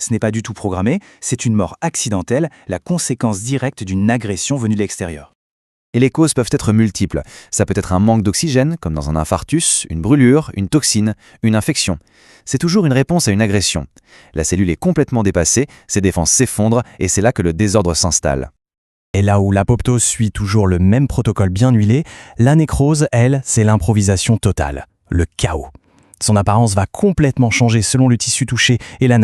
Ce n'est pas du tout programmé, c'est une mort accidentelle, la conséquence directe d'une agression venue de l'extérieur. Et les causes peuvent être multiples. Ça peut être un manque d'oxygène, comme dans un infarctus, une brûlure, une toxine, une infection. C'est toujours une réponse à une agression. La cellule est complètement dépassée, ses défenses s'effondrent et c'est là que le désordre s'installe. Et là où l'apoptose suit toujours le même protocole bien huilé, la nécrose, elle, c'est l'improvisation totale, le chaos. Son apparence va complètement changer selon le tissu touché et la